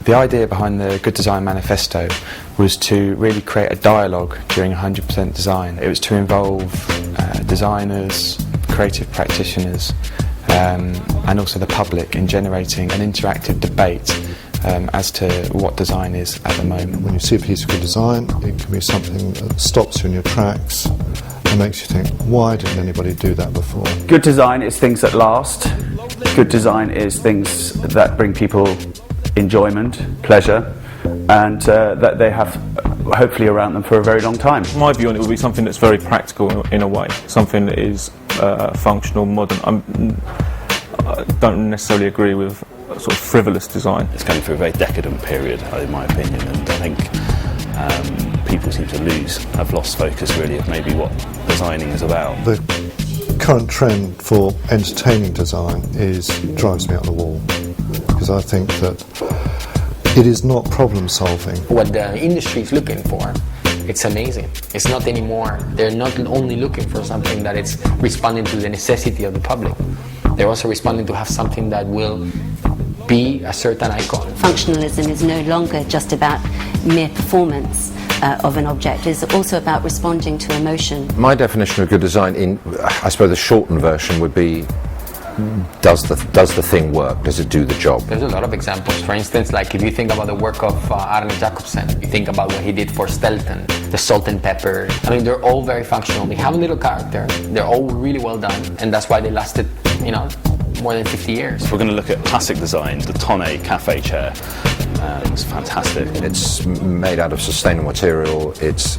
The idea behind the Good Design Manifesto was to really create a dialogue during 100% design. It was to involve designers, creative practitioners, and also the public in generating an interactive debate as to what design is at the moment. When you see a piece of good design, it can be something that stops you in your tracks and makes you think, why didn't anybody do that before? Good design is things that last. Good design is things that bring people enjoyment, pleasure, and that they have hopefully around them for a very long time. My view on it would be something that's very practical in a way, something that is functional, modern. I don't necessarily agree with sort of frivolous design. It's going through a very decadent period, in my opinion, and I think people seem to have lost focus really of maybe what designing is about. The current trend for entertaining design drives me up the wall, because I think that it is not problem solving. What the industry is looking for, it's amazing. It's not anymore, they're not only looking for something that is responding to the necessity of the public, they're also responding to have something that will be a certain icon. Functionalism is no longer just about mere performance of an object. It's also about responding to emotion. My definition of good design, I suppose the shortened version would be, does the thing work? Does it do the job? There's a lot of examples. For instance, like if you think about the work of Arne Jacobsen, you think about what he did for Stelton, the salt and pepper. I mean, they're all very functional. They have a little character. They're all really well done, and that's why they lasted, more than 50 years. If we're going to look at classic design, the Tonne cafe chair is fantastic. It's made out of sustainable material, it's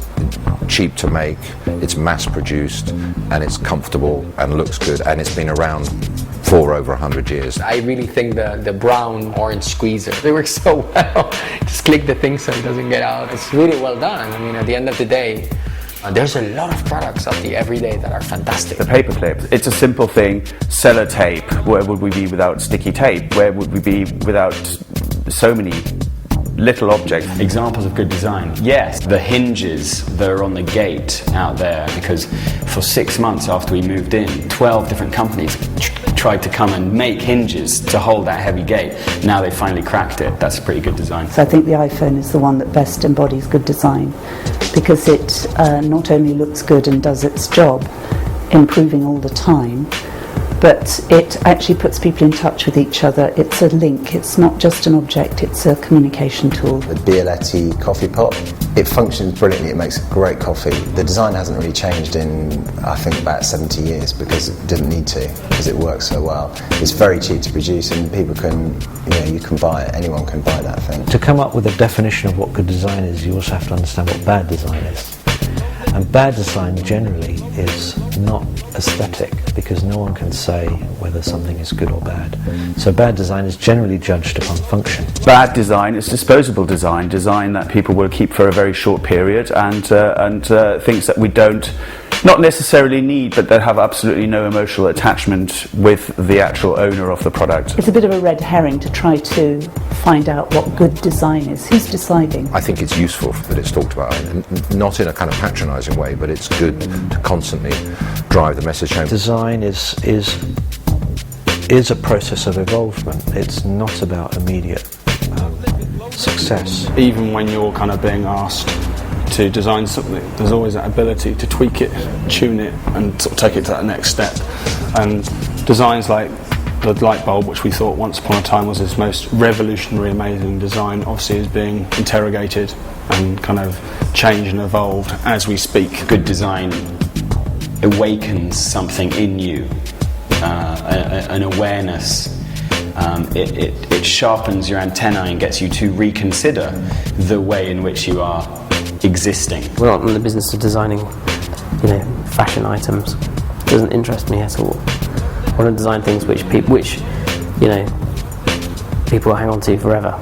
cheap to make, it's mass produced, and it's comfortable and looks good, and it's been around for over 100 years. I really think the brown orange squeezer, they work so well. Just click the thing so it doesn't get out. It's really well done. I mean, at the end of the day, there's a lot of products out there every day that are fantastic. The paper clip, it's a simple thing. Sellotape, where would we be without sticky tape? Where would we be without so many little objects? Examples of good design. Yes, the hinges that are on the gate out there, because for 6 months after we moved in, 12 different companies tried to come and make hinges to hold that heavy gate. Now they finally cracked it. That's a pretty good design. So I think the iPhone is the one that best embodies good design, because it not only looks good and does its job, improving all the time, but it actually puts people in touch with each other. It's a link, it's not just an object, it's a communication tool. The Bialetti coffee pot, it functions brilliantly, it makes great coffee. The design hasn't really changed in, I think, about 70 years because it didn't need to, because it works so well. It's very cheap to produce and people can, you can buy it, anyone can buy that thing. To come up with a definition of what good design is, you also have to understand what bad design is. And bad design generally is not aesthetic, because no one can say whether something is good or bad. So bad design is generally judged upon function. Bad design is disposable design that people will keep for a very short period, and things that we don't not necessarily need, but that have absolutely no emotional attachment with the actual owner of the product. It's a bit of a red herring to try to find out what good design is. Who's deciding? I think it's useful that it's talked about, and not in a kind of patronising way, but it's good to constantly drive the message home. Design is a process of evolvement. It's not about immediate success. Even when you're kind of being asked to design something, there's always that ability to tweak it, tune it, and sort of take it to that next step. And designs like the light bulb, which we thought once upon a time was its most revolutionary, amazing design, obviously is being interrogated and kind of changed and evolved as we speak. Good design awakens something in you, an awareness. It sharpens your antennae and gets you to reconsider the way in which you are existing. We're not in the business of designing, fashion items. It doesn't interest me at all. I want to design things which people will hang on to forever.